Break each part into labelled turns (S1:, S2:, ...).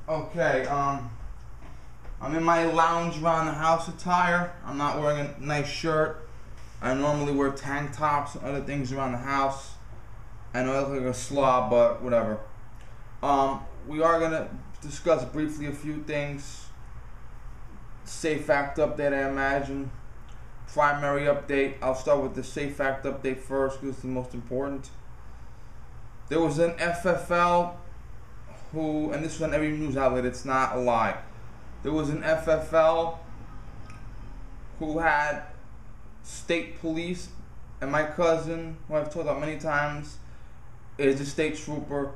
S1: Okay, I'm in my lounge around the house attire. I'm not wearing a nice shirt. I normally wear tank tops and other things around the house. I know I look like a slob, but whatever. We are gonna discuss briefly a few things. Safe Act update, I imagine. Primary update. I'll start with the Safe Act update first because it's the most important. There was an FFL who, and this was on every news outlet, it's not a lie. There was an FFL who had state police, and my cousin, who I've told about many times, is a state trooper,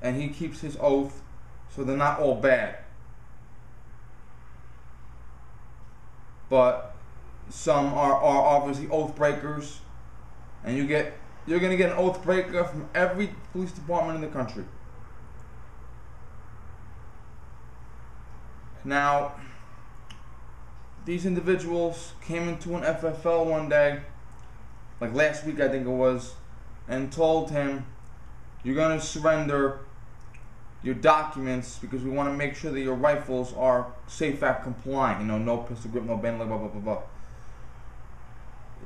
S1: and he keeps his oath, so they're not all bad. But some are obviously oath breakers, and you're gonna get an oath breaker from every police department in the country. Now, these individuals came into an FFL one day, like last week I think it was, and told him, you're going to surrender your documents because we want to make sure that your rifles are Safe Act compliant. You know, no pistol grip, no band, blah, blah, blah, blah.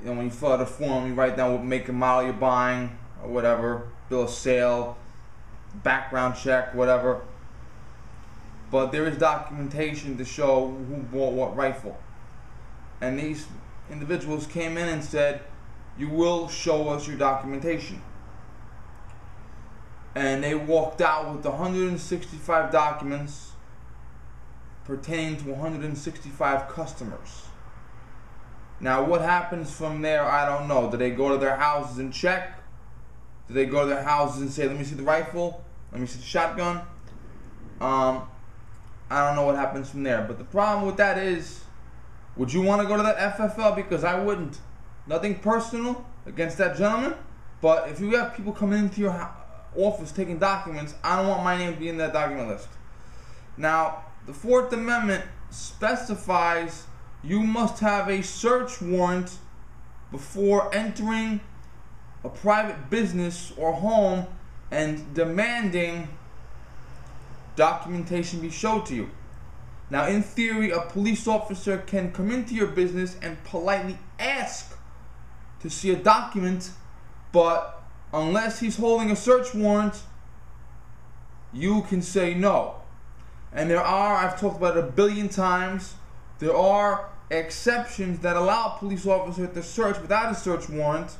S1: You know, when you fill out a form, you write down what make and model you're buying, or whatever, bill of sale, background check, whatever. But there is documentation to show who bought what rifle. And these individuals came in and said, you will show us your documentation. And they walked out with 165 documents pertaining to 165 customers. Now what happens from there, I don't know. Do they go to their houses and check? Do they go to their houses and say, let me see the rifle? Let me see the shotgun? I don't know what happens from there. But the problem with that is, would you want to go to that FFL? Because I wouldn't. Nothing personal against that gentleman. But if you have people coming into your office taking documents, I don't want my name to be in that document list. Now, the 4th Amendment specifies you must have a search warrant before entering a private business or home and demanding documentation be shown to you. Now, in theory, a police officer can come into your business and politely ask to see a document, but unless he's holding a search warrant, you can say no. And there are, I've talked about it a billion times, there are exceptions that allow a police officer to search without a search warrant.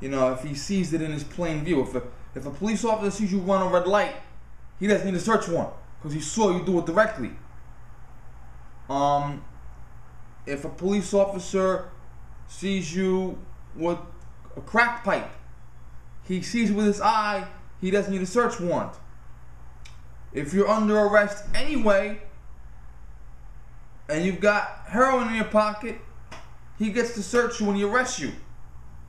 S1: You know, if he sees it in his plain view. If a police officer sees you run a red light, he doesn't need a search warrant because he saw you do it directly. If a police officer sees you with a crack pipe, he sees it with his eye, he doesn't need a search warrant. If you're under arrest anyway, and you've got heroin in your pocket, he gets to search you when he arrests you.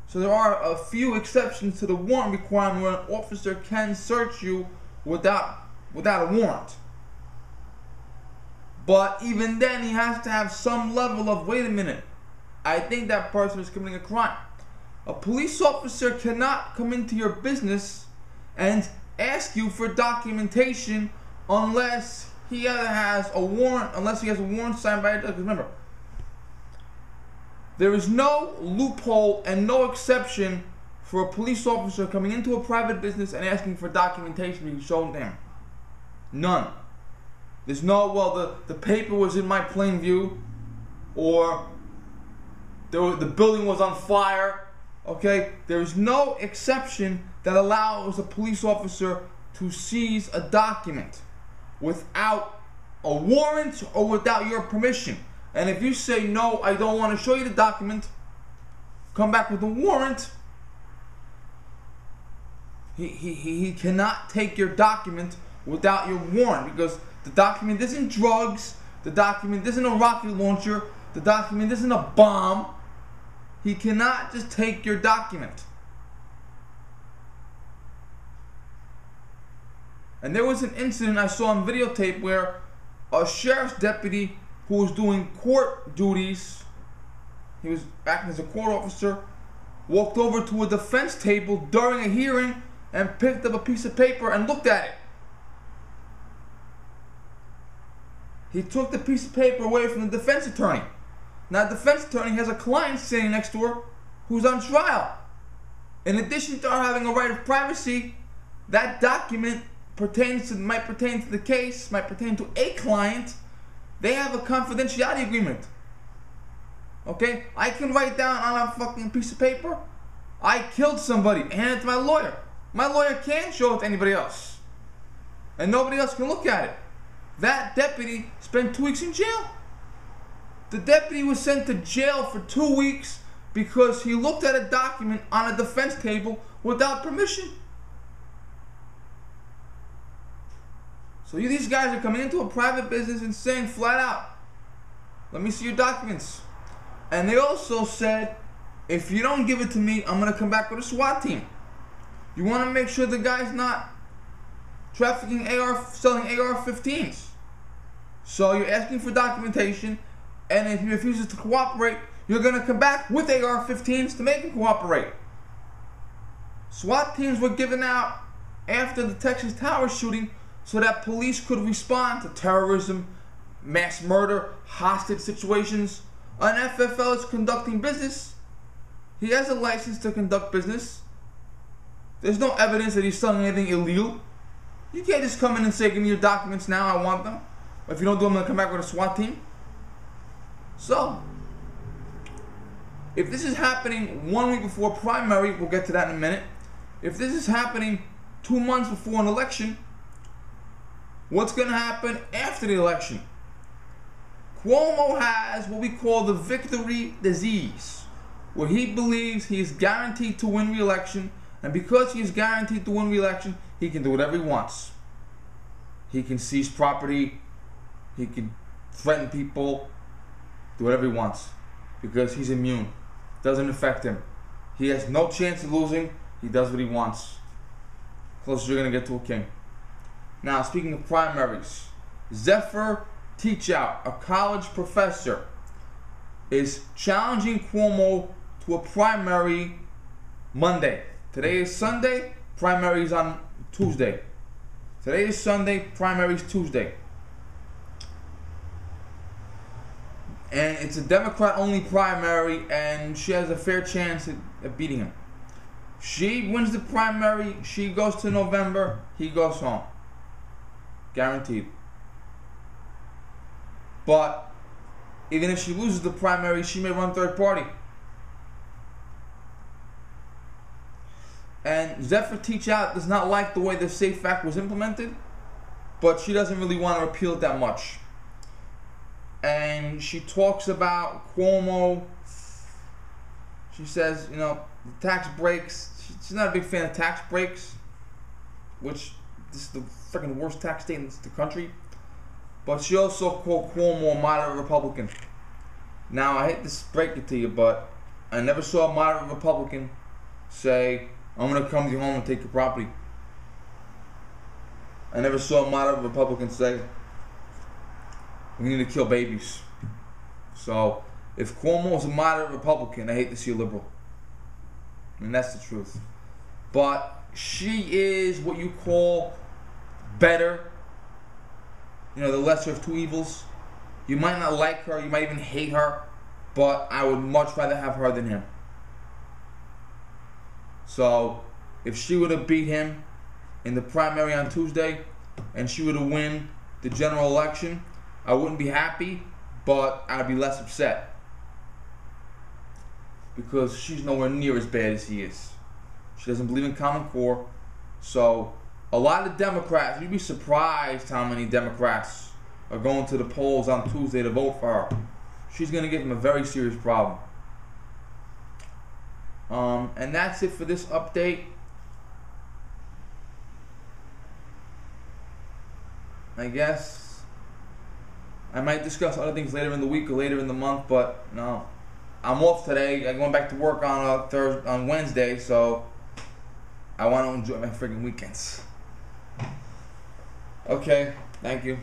S1: So there are a few exceptions to the warrant requirement where an officer can search you without a warrant. But even then, he has to have some level of, wait a minute, I think that person is committing a crime. A police officer cannot come into your business and ask you for documentation unless he either has a warrant, unless he has a warrant signed by a judge. Remember, there is no loophole and no exception for a police officer coming into a private business and asking for documentation to be shown to him. None. There's no, well, the paper was in my plain view, or the building was on fire. Okay? There is no exception that allows a police officer to seize a document without a warrant or without your permission. And if you say, no, I don't want to show you the document, come back with a warrant, he cannot take your document without your warrant, because the document isn't drugs, the document isn't a rocket launcher, the document isn't a bomb. He cannot just take your document. And there was an incident I saw on videotape where a sheriff's deputy who was doing court duties, he was acting as a court officer, walked over to a defense table during a hearing and picked up a piece of paper and looked at it. He took the piece of paper away from the defense attorney. Now, the defense attorney has a client sitting next to her who's on trial. In addition to her having a right of privacy, that document might pertain to the case, might pertain to a client. They have a confidentiality agreement. Okay? I can write down on a fucking piece of paper, I killed somebody, and hand it to my lawyer. My lawyer can't show it to anybody else. And nobody else can look at it. That deputy spent 2 weeks in jail. The deputy was sent to jail for 2 weeks because he looked at a document on a defense table without permission. So these guys are coming into a private business and saying flat out, let me see your documents. And they also said, if you don't give it to me, I'm going to come back with a SWAT team. You want to make sure the guy's not trafficking selling AR-15s. So you're asking for documentation, and if he refuses to cooperate, you're going to come back with AR-15s to make him cooperate. SWAT teams were given out after the Texas Tower shooting so that police could respond to terrorism, mass murder, hostage situations. An FFL is conducting business. He has a license to conduct business. There's no evidence that he's selling anything illegal. You can't just come in and say, give me your documents now, I want them. If you don't do them, I'm going to come back with a SWAT team. So, if this is happening 1 week before primary, we'll get to that in a minute. If this is happening 2 months before an election, what's going to happen after the election? Cuomo has what we call the victory disease, where he believes he is guaranteed to win re-election, and because he is guaranteed to win re-election, he can do whatever he wants. He can seize property, he can threaten people, do whatever he wants, because he's immune. Doesn't affect him. He has no chance of losing. He does what he wants. Closest you're going to get to a king. Now, speaking of primaries, Zephyr Teachout, a college professor, is challenging Cuomo to a primary Monday. Today is Sunday, primary is on Tuesday. Today is Sunday, primary is Tuesday. And it's a Democrat-only primary, and she has a fair chance at beating him. She wins the primary, she goes to November, he goes home. Guaranteed. But even if she loses the primary, she may run third party. And Zephyr Teachout does not like the way the SAFE Act was implemented, but she doesn't really want to repeal it that much. And she talks about Cuomo. She says, you know, the tax breaks. She's not a big fan of tax breaks, which this is the freaking worst tax state in the country. But she also called Cuomo a moderate Republican. Now, I hate to break it to you, but I never saw a moderate Republican say, I'm going to come to your home and take your property. I never saw a moderate Republican say, we need to kill babies. So, if Cuomo is a moderate Republican, I hate to see a liberal. And that's the truth. But she is what you call better. You know, the lesser of two evils. You might not like her, you might even hate her, but I would much rather have her than him. So, if she were to beat him in the primary on Tuesday, and she were to win the general election, I wouldn't be happy, but I'd be less upset. Because she's nowhere near as bad as he is. She doesn't believe in Common Core. So, a lot of Democrats, you'd be surprised how many Democrats are going to the polls on Tuesday to vote for her. She's going to give them a very serious problem. And that's it for this update. I guess I might discuss other things later in the week or later in the month, but no, I'm off today. I'm going back to work on Wednesday, so I want to enjoy my freaking weekends. Okay, thank you.